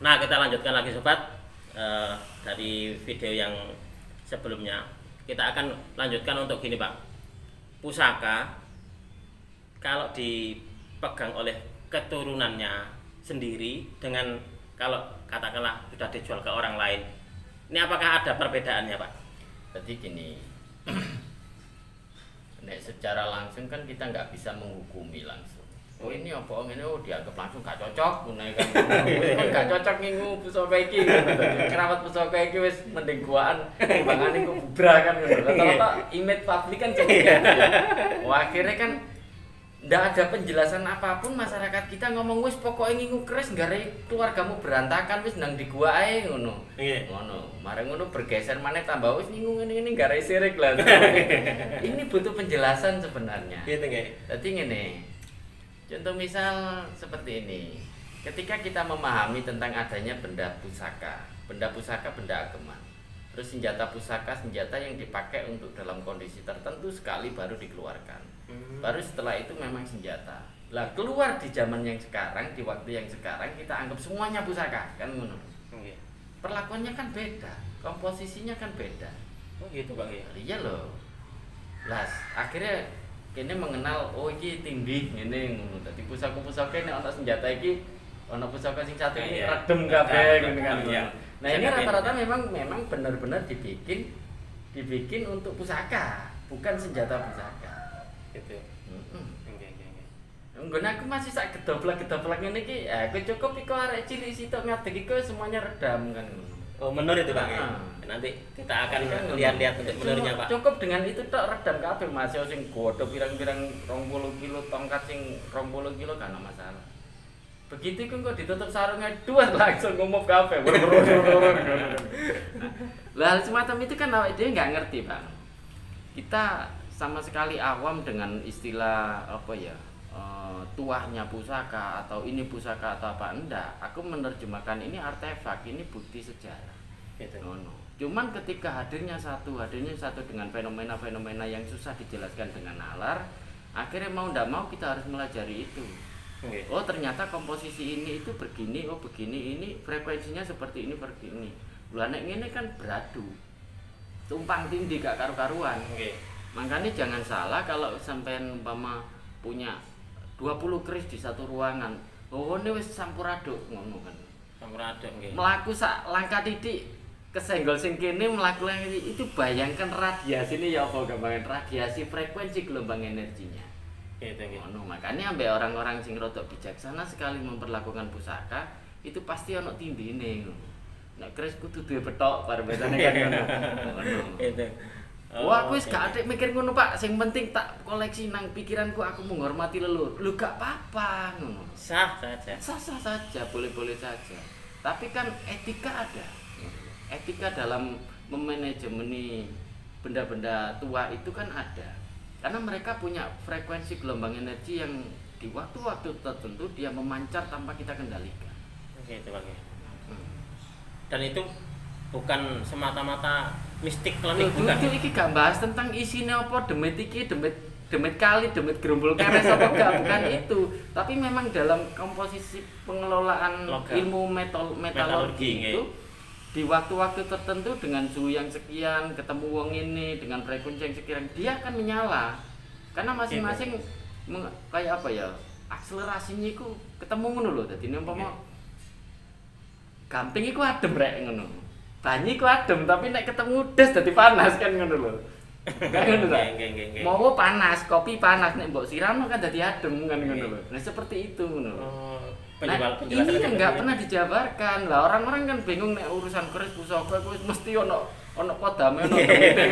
Nah, kita lanjutkan lagi sobat. Dari video yang sebelumnya kita akan lanjutkan untuk gini Pak. Pusaka kalau dipegang oleh keturunannya sendiri dengan kalau katakanlah sudah dijual ke orang lain, ini apakah ada perbedaannya Pak? Jadi gini, nek secara langsung kan kita nggak bisa menghukumi langsung. Oh ini apa ini dianggap langsung gak cocok, kan gak cocok ngingu pusaka iki. Keramat pusaka iki wis mending guaan timbangane kok bubra kan. Rata-rata image publik kan seperti itu. Wah, akhirnya kan ndak ada penjelasan apapun, masyarakat kita ngomong wis pokoknya ngingu keris gare keluargamu berantakan wis nang di gua ae ngono. Ngono. Mari ngono bergeser maneh tambah wis ngingu ngene gare sirik lah. Ini butuh penjelasan sebenarnya. Gitu nggih. Dadi ngene. Contoh misal seperti ini, ketika kita memahami tentang adanya benda pusaka, benda agama, terus senjata pusaka, senjata yang dipakai untuk dalam kondisi tertentu sekali baru dikeluarkan, baru setelah itu memang senjata. Lah keluar di zaman yang sekarang, di waktu yang sekarang kita anggap semuanya pusaka, kan ngono. Perlakuannya kan beda, komposisinya kan beda. Oh gitu Bang ya. Iya loh. Lah akhirnya kene mengenal oh iki tindih ngene ngono. Dadi pusaka-pusaka nek ana senjata iki ana pusaka sing satu ini redem kabeh ngene kan. Nah, ini rata-rata memang benar-benar dibikin untuk pusaka, bukan senjata pusaka. Gitu. Nggih. Nggon aku masih sak gedoblak ngene iki, aku cukup iku arek cilik sitok ngadeg iku semuanya redam kan ngono. Oh, menur itu Pak. Nanti kita akan lihat-lihat untuk menurnya Pak. Cukup dengan itu tok redam kabeh Mas, sing godho pirang-pirang 20 kilo tongkat sing 20 kilo kan masalah. Begitu kan kok ditutup sarungnya dua langsung ngomong kabeh. Lah semacam itu kan awake dhewe enggak ngerti, Bang. Kita sama sekali awam dengan istilah apa ya? Tuahnya pusaka atau ini pusaka atau apa enggak. Aku menerjemahkan ini artefak, ini bukti sejarah. Gitu. No. Cuman ketika hadirnya satu dengan fenomena-fenomena yang susah dijelaskan dengan nalar, akhirnya mau ndak mau kita harus melajari itu. Okay. Oh ternyata komposisi ini itu begini, oh begini, ini frekuensinya seperti ini. Lah nek ngene kan beradu. Tumpang tindih gak karu-karuan. Okay. Makanya jangan salah kalau sampean umpama punya 20 keris di satu ruangan. Oh ini wis sampuraduk ngono kan. Sampuraduk nggih. Melaku sak langkah titik kesenggol sing kene melaku itu bayangkan radiasi ini ya apa gambaran radiasi frekuensi gelombang energinya. Gitu nggih. Ngono makanya ambek orang-orang sing rodok bijaksana sekali memperlakukan pusaka itu pasti ono tindine ngono. Nek keris kudu duwe betok parbetane kan ngono. Gitu. Wah, aku wis gak atik mikir ngono, Pak. Sing penting tak koleksi nang pikiranku aku menghormati leluhur. Lho gak apa-apa ngono. Sah saja. Sah saja, boleh-boleh saja. Tapi kan etika ada. Etika dalam memanajemeni benda-benda tua itu kan ada. Karena mereka punya frekuensi gelombang energi yang di waktu-waktu tertentu dia memancar tanpa kita kendalikan. Gitu, Bang. Dan itu bukan semata-mata mistik klinik bukan. Itu iki gak bahas tentang isinya apa demit iki demit kali demit gerombol keres apa enggak bukan itu. Tapi memang dalam komposisi pengelolaan ilmu metalurgi itu di waktu-waktu tertentu dengan suhu yang sekian ketemu wong ini dengan frekuensi yang sekian dia akan menyala. Karena masing-masing kayak apa ya? Akselerasinya itu ketemu ngono lho. Dadi umpama gamping iku adem rek ngono. Banyi ku adem tapi nek ketemu des dadi panas kan ngono lho. Kan ngono ta? Mau panas, kopi panas nek mbok siram kan dadi adem kan ngono lho. Nah seperti itu ngono lho. Nah, ini yang enggak pernah dijabarkan. Lah orang-orang kan bingung nek urusan keris pusaka kuwi mesti ono kodame ono demit kan.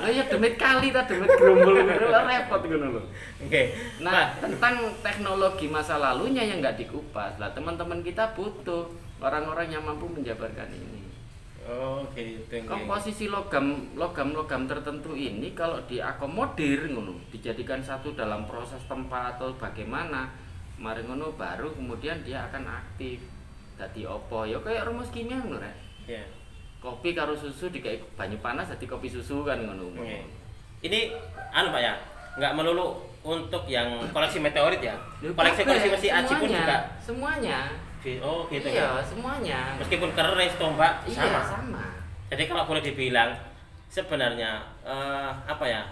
Lah ya demit kali ta demit gerombol ngono repot ngono lho. Oke. Nah, tentang teknologi masa lalunya yang enggak dikupas. Lah teman-teman kita butuh orang-orang yang mampu menjabarkan ini. Oh, gitu. Komposisi logam tertentu ini kalau diakomodir ngono, dijadikan satu dalam proses tempat atau bagaimana, mari ngono baru kemudian dia akan aktif. Dadi opo? Ya kayak rumus kimia ngono rek. Iya. Kopi karo susu dikai banyu panas dadi kopi susu kan ngono. Okay. Ini anu Pak ya, enggak melulu untuk yang koleksi meteorit ya. Koleksi mesin aji pun juga semuanya. Oh gitu iya, ya. semuanya. Meskipun keris tombak Iya, sama. sama. Jadi kalau boleh dibilang sebenarnya apa ya?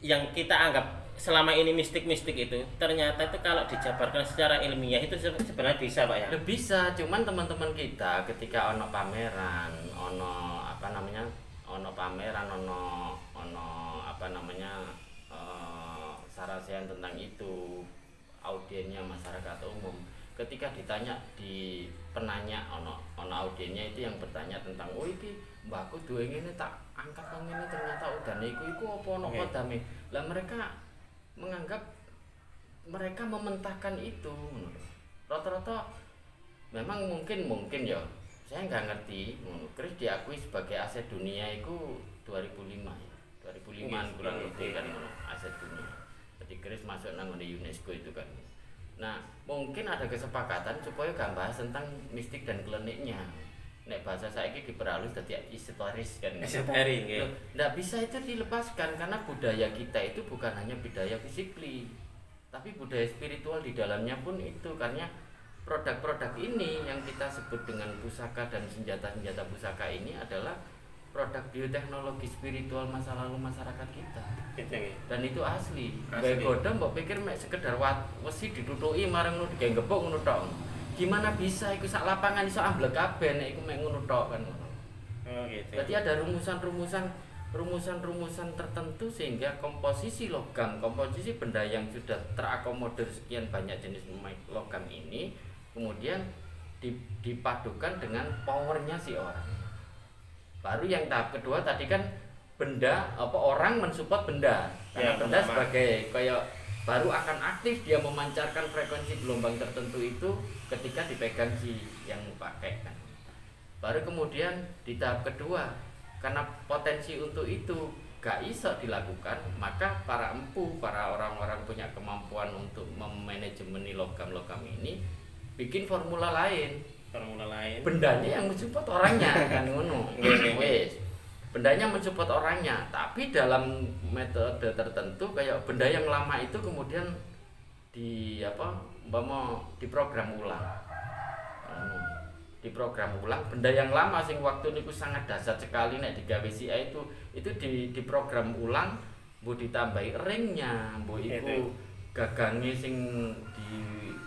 Yang kita anggap selama ini mistik-mistik itu ternyata itu kalau dijabarkan secara ilmiah itu sebenarnya bisa Pak ya. Bisa, cuman teman-teman kita ketika ono pameran, ono apa namanya? Ono pameran, ono apa namanya? Sarasehan tentang itu, audiennya masyarakat umum. Ketika ditanya di penanya ono audiennya itu yang bertanya tentang oh iki mbakku duwe ngene tak angkat nang ngene ternyata udane iku apa ono kodame. Lah mereka menganggap mereka mementahkan itu. Rata-rata memang mungkin ya. Saya nggak ngerti. Keris diakui sebagai aset dunia itu 2005 ya. 2005-an kurang lebih kan aset dunia. Jadi keris masuk nang UNESCO itu kan. Nah, mungkin ada kesepakatan supaya gak bahas tentang mistik dan kliniknya. Nek bahasa saiki diperhalus dadi esoteris kan. Esoterik nggih. Nggak bisa itu dilepaskan karena budaya kita itu bukan hanya budaya fisikly, tapi budaya spiritual di dalamnya pun itu. Karena produk-produk ini yang kita sebut dengan pusaka dan senjata-senjata pusaka ini adalah produk bioteknologi spiritual masa lalu masyarakat kita. Dan itu asli. Bae godhong mbok pikir mek sekedar wesi ditutuki marang ngono digawe gepuk ngono tok. Gimana bisa iku sak lapangan iso amblek kabeh nek iku mek ngono tok kan. Oh gitu. Berarti ada rumusan tertentu sehingga komposisi logam, komposisi benda yang sudah terakomodir sekian banyak jenis logam ini kemudian dipadukan dengan powernya si orang. Baru yang tahap kedua tadi kan benda apa orang mensupport benda. Karena benda sebagai kayak baru akan aktif dia memancarkan frekuensi gelombang tertentu itu ketika dipegang si yang pakai kan. Baru kemudian di tahap kedua karena potensi untuk itu gak iso dilakukan, maka para empu, para orang-orang punya kemampuan untuk memanajemen logam-logam ini bikin formula lain. Bendanya yang mensupport orangnya kan ngono. Wes. Bendanya mensupport orangnya, tapi dalam metode tertentu kayak benda yang lama itu kemudian diprogram ulang. Diprogram ulang benda yang lama sing waktu niku sangat dahsyat sekali nek digawe si itu diprogram ulang, mbok ditambahi ringnya, mbok iku gagange sing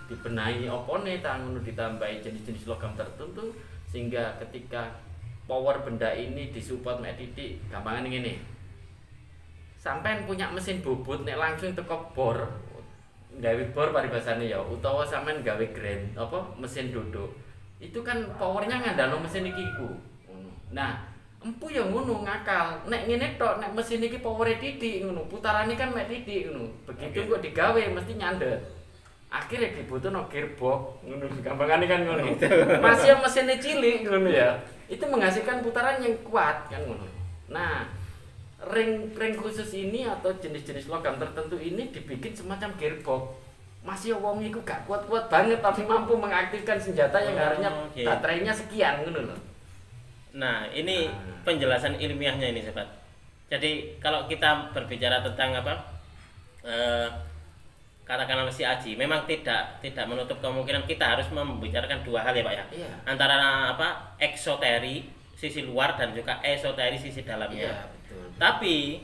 dibenahi opone ta ngono ditambahi jenis-jenis logam tertentu sehingga ketika power benda ini disupport mek titik gampangane ngene. Sampeyan punya mesin bobot nek langsung teko bor gawe bor paribasane ya utawa sampean gawe grand mesin duduk. Itu kan powernya ngandalo mesin iki iku. Nah, empu ya ngono ngakal. Nek ngene tok nek mesin iki powere titik ngono, putarane kan mek titik ngono. Begitu kok digawe mesti nyandet. Akhirnya dibutuhno gearbox ngono gampangane kan ngono. Masih mesinnya cilik ngono ya. Itu menghasilkan putaran yang kuat kan ngono. Nah, ring khusus ini atau jenis-jenis logam tertentu ini dibikin semacam gearbox. Masih wong iku gak kuat-kuat banget tapi mampu mengaktifkan senjata yang harusnya baterainya sekian ngono loh. Nah, ini penjelasan ilmiahnya ini sobat. Jadi kalau kita berbicara tentang katakanlah si Aji, memang tidak menutup kemungkinan kita harus membicarakan dua hal ya Pak ya. Iya. Antara eksoteri sisi luar dan juga esoteri sisi dalamnya. Iya, betul. Tapi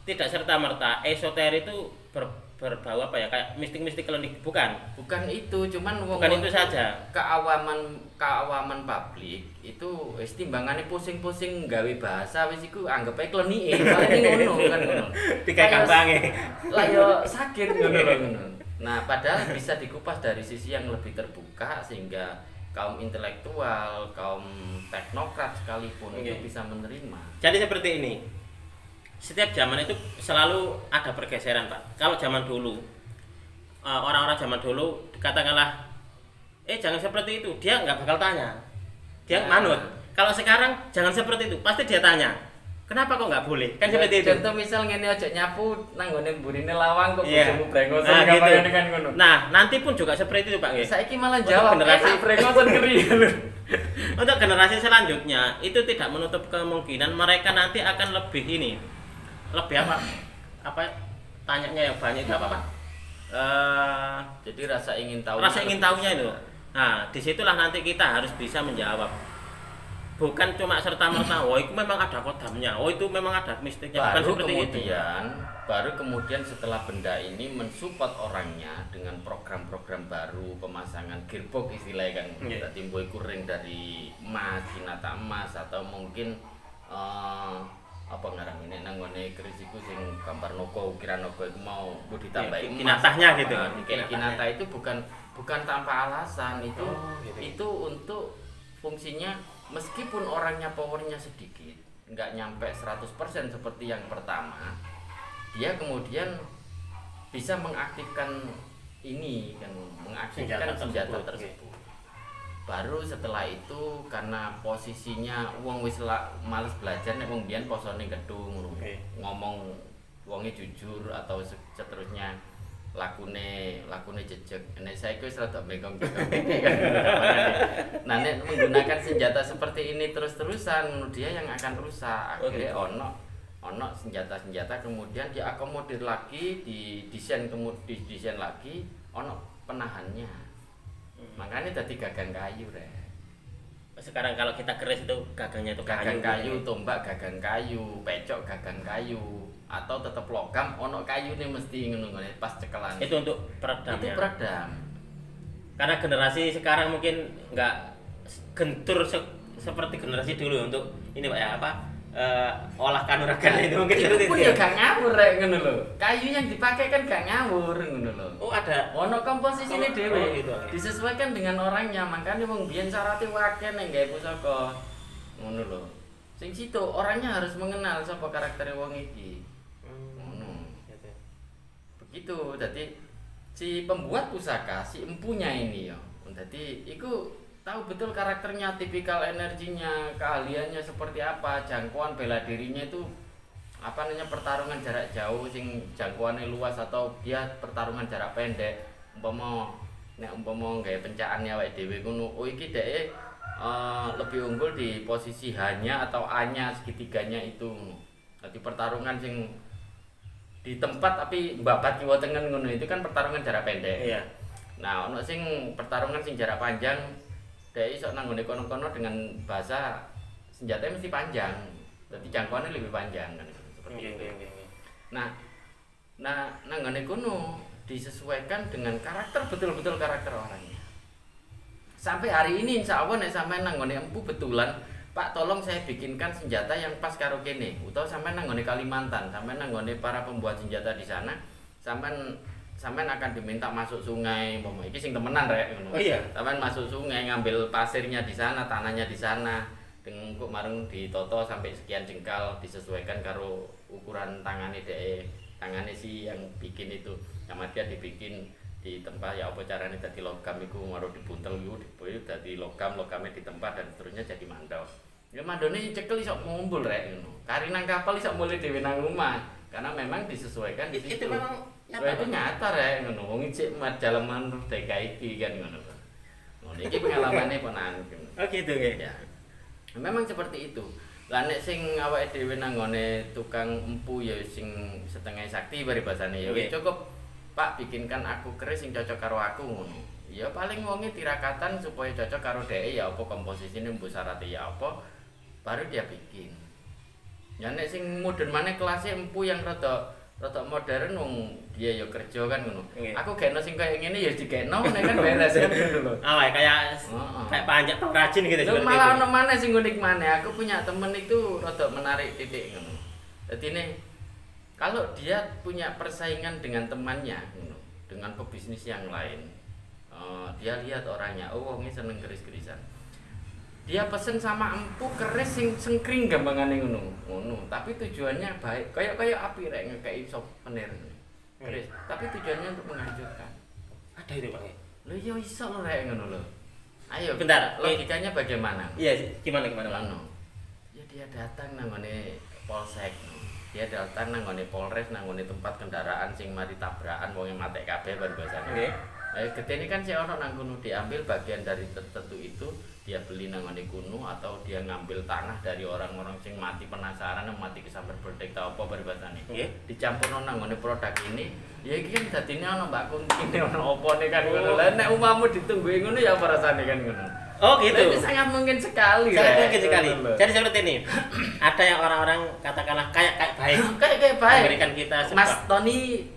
tidak serta-merta esoteri itu berbau kayak mistik-mistik klinik, bukan itu, cuman bukan itu saja. Keawaman publik itu wis timbangane pusing-pusing gawe bahasa wis iku anggap ae klinike paling ngono kan ngono. Digawe gampange. Lah yo sakit ngono lho ngono. Nah, padahal bisa dikupas dari sisi yang lebih terbuka sehingga kaum intelektual, kaum teknokrat sekalipun itu bisa menerima. Jadi seperti ini. Setiap zaman itu selalu ada pergeseran Pak. Kalau zaman dulu orang-orang zaman dulu katakanlah jangan seperti itu, dia nggak bakal tanya, dia manut. Kalau sekarang jangan seperti itu, pasti dia tanya kenapa kok nggak boleh kan seperti itu. Contoh misal ngene aja nyapu nanggone mburine lawang kok bojomu brengosan gitu. Kan ngono. Nah nanti pun juga seperti itu Pak. Saiki malah jawab generasi brengosan keri. Untuk generasi selanjutnya itu tidak menutup kemungkinan mereka nanti akan lebih lebih tanyanya yang banyak itu apa Pak? Jadi rasa ingin tahu. Rasa ingin tahunya itu. Nah, disitulah nanti kita harus bisa menjawab. Bukan cuma serta-merta, oh itu memang ada kodamnya, oh itu memang ada mistiknya. Bukan seperti kemudian, itu. Baru kemudian setelah benda ini mensupport orangnya dengan program-program baru, pemasangan gearbox istilahnya kan, timbul kuring dari emas, kinata emas, atau mungkin apa ngaran ini nanggone kerisiku sing gambar noko ukiran noko itu mau ditambahin kinatahnya gitu. Kinata itu bukan tanpa alasan itu itu untuk fungsinya meskipun orangnya powernya sedikit nggak nyampe 100% seperti yang pertama, dia kemudian bisa mengaktifkan ini kan, mengaktifkan senjata tersebut. Baru setelah itu karena posisinya wong wis males belajar nek wong biyen posone gedung ngomong wonge jujur atau seterusnya lakune jejeg. Nek saiki wis rada bengkong-bengkong kan. Nah nek menggunakan senjata seperti ini terus-terusan dia yang akan rusak. Akhirnya ono senjata-senjata kemudian diakomodir lagi, didesain lagi, ono penahannya. Makanya tadi gagang kayu sekarang kalau kita keris itu gagangnya itu gagang kayu, tombak gagang kayu, pecok gagang kayu, atau tetap logam ono kayu nih mesti ngono pas cekelan. Itu untuk peredam. Itu peredam. Karena generasi sekarang mungkin nggak gentur seperti generasi dulu untuk ini Pak ya apa olah kanuragan itu mungkin itu pun ya gak ngawur ngono lho. Kayu yang dipakai kan gak ngawur ngono lho. Oh ada ono komposisine dhewe gitu. Disesuaikan dengan orangnya, makanya wong biyen syaratnya akeh nek gawe pusaka ngono lho. Sing situ orangnya harus mengenal sapa karakter wong iki. Ngono. Begitu. Jadi si pembuat pusaka, si empunya ini ya. Jadi iku tahu betul karakternya, tipikal energinya, keahliannya seperti apa, jangkauan bela dirinya itu apa namanya pertarungan jarak jauh sing jangkauannya luas atau dia pertarungan jarak pendek. Umpama gawe pencaannya awake dhewe ngono, oh iki dhek lebih unggul di posisi hanya atau A-nya segitiganya itu. Jadi pertarungan sing di tempat tapi mbabat kiwa tengen ngono itu kan pertarungan jarak pendek. Iya. Nah, ono sing pertarungan sing jarak panjang dhek iso nang ngene kono-kono dengan bahasa senjatanya mesti panjang. Jadi jangkauannya lebih panjang kan seperti itu. Nah, nang ngene kono disesuaikan dengan karakter betul-betul karakter orangnya. Sampai hari ini insya Allah nek sampean nang ngene empu betulan, Pak tolong saya bikinkan senjata yang pas karo kene. Utawa sampean nang ngene Kalimantan, sampean nang ngene para pembuat senjata di sana, sampean akan diminta masuk sungai, umpama iki sing temenan rek ngono. Oh iya. Sampean masuk sungai ngambil pasirnya di sana, tanahnya di sana, dengan kok marung ditoto sampai sekian jengkal disesuaikan karo ukuran tangane dhek. Tangane si yang bikin itu, kemudian dibikin di tempat ya apa caranya dadi logam iku maru dibuntel iku dadi logamnya di tempat dan seterusnya jadi mandau. Ya mandone cekel iso ngumpul rek ngono. Kari nang kapal iso mulih dhewe nang rumah karena memang disesuaikan di situ. Itu memang itu nyata rek ngono. Wong cek jalaman DKI iki kan ngono. Ngono iki pengalamane ponan. Oh gitu nggih. Ya. Memang seperti itu. Lah nek sing awake dhewe nang ngone tukang empu ya sing setengah sakti paribasane ya wis cukup Pak bikinkan aku keris sing cocok karo aku ngono. Ya paling wonge tirakatan supaya cocok karo dhek ya apa komposisine mbok syaratnya ya apa baru dia bikin. Ya nek sing modern maneh kelasnya empu yang rada modern wong dia ya kerja kan ngono. Aku gekno sing kaya ngene ya digekno nek kan beres kan ngono lho. Kayak panjat pengrajin gitu seperti itu. Malah ono maneh sing unik maneh. Aku punya temen itu rada menarik titik ngono. Dadi nih kalau dia punya persaingan dengan temannya ngono, dengan pebisnis yang lain. Dia lihat orangnya, oh wong iki seneng keris-kerisan. Dia pesen sama empu keris sing sengkring gampangane ngono. Tapi tujuannya baik. Kayak api rek ngekeki souvenir. Keris, tapi tujuannya untuk menghancurkan. Ada itu Pak. Lho ya iso lho rek ngono lho. Ayo, bentar, logikanya bagaimana? Iya, gimana Pak? Ya dia datang nang ngene polsek. Dia datang nang ngene Polres, nang ngene tempat kendaraan sing mari tabrakan wong mati kabeh bar basane. Nggih. Getene kan si ono nang kono diambil bagian dari tertentu itu dia beli nang ngene kuno atau dia ngambil tanah dari orang-orang sing mati penasaran, mati kesambar bledek ta apa peribasane. Dicampurno nang ngene produk ini, ya iki kan dadine ana mbak kuntine ana opone kan ngono. Lah nek umamu ditungguin ngono ya apa rasane kan ngono. Oh gitu. Itu sangat mungkin sekali. Sangat mungkin sekali. Jadi seperti ini. Ada yang orang-orang katakanlah kayak baik. Kayak baik. Memberikan kita Mas Tony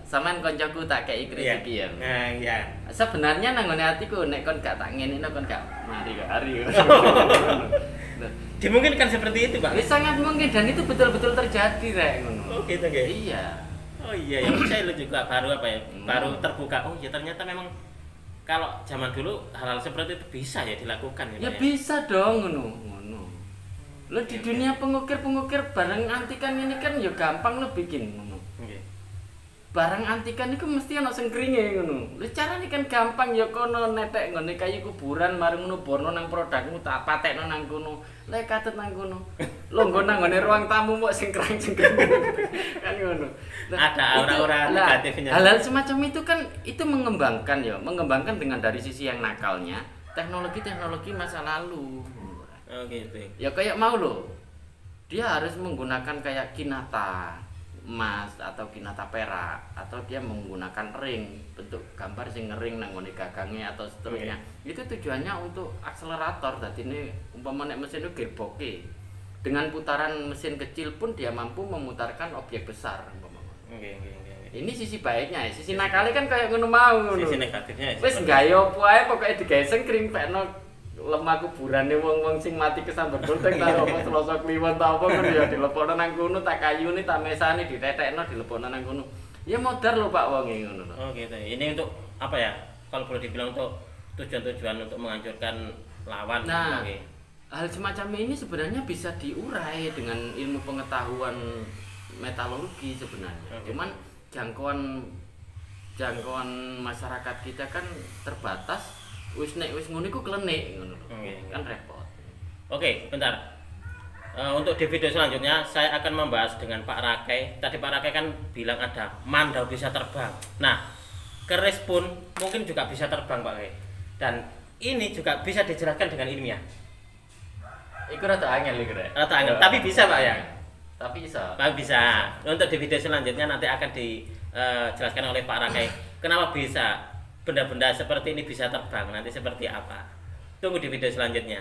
sampean koncoku tak kei rezeki ya. Nah, iya. Sebenarnya nang ngene atiku nek kon gak tak ngene kon gak mari kok hari. Dimungkinkan seperti itu, Pak. Sangat mungkin dan itu betul-betul terjadi rek ngono. Oh, gitu nggih. Iya. Oh iya, yang saya juga baru apa ya? Baru terbuka. Oh, ya ternyata memang kalau zaman dulu hal-hal seperti itu bisa ya dilakukan ya. Ya bisa dong ngono. Lo di dunia pengukir-pengukir barang antikan ini kan ya gampang lo bikin ngono. Barang antikan itu mesti ana sing kringe ngono. Lha carane kan gampang ya kono netek ngene kayu kuburan mari ngono borno nang produkmu tak patekno nang kono. Lek katut nang kono. Longgo nang ngene ruang tamu mok sing krang-cengkreng. Kan ngono. Ada aura-aura negatifnya. Hal-hal semacam itu kan itu mengembangkan dengan dari sisi yang nakalnya, teknologi masa lalu. Oh gitu. Ya kayak mau loh. Dia harus menggunakan kayak kinata emas atau kinata perak atau dia menggunakan ring bentuk gambar sing ngering nang ngene gagangnya atau seterusnya. Itu tujuannya untuk akselerator. Dadi ini umpama nek mesin itu gearbox. Dengan putaran mesin kecil pun dia mampu memutarkan objek besar umpama. Ini sisi baiknya ya. Sisi nakalnya kan kayak ngono mau ngono. Sisi negatifnya ya. Wis gawe opo ae pokoke digawe sengkring pekno lemah kuburane wong-wong sing mati kesambar bledek ta apa Selasa Kliwon ta apa kan ya dilepokno nang kono tak kayune tak mesane ditetekno dilepokno nang kono. Ya modar lho Pak wonge ngono lho. Oh gitu. Ini untuk apa ya? Kalau boleh dibilang untuk tujuan-tujuan untuk menghancurkan lawan. Nah, hal semacam ini sebenarnya bisa diurai dengan ilmu pengetahuan metalurgi sebenarnya. Cuman jangkauan masyarakat kita kan terbatas. Wis ngono iku klenik ngono. Kan repot. Oke, bentar. Untuk di video selanjutnya saya akan membahas dengan Pak Rakai. Tadi Pak Rakai kan bilang ada mandau bisa terbang. Nah, keris pun mungkin juga bisa terbang Pak Rakai. Dan ini juga bisa dijelaskan dengan ilmiah. Iku rada angel iku rek. Rada angel, tapi bisa Pak ya. Tapi bisa. Pak bisa. Untuk di video selanjutnya nanti akan dijelaskan oleh Pak Rakai. Kenapa bisa benda-benda seperti ini bisa terbang, nanti seperti apa. Tunggu di video selanjutnya.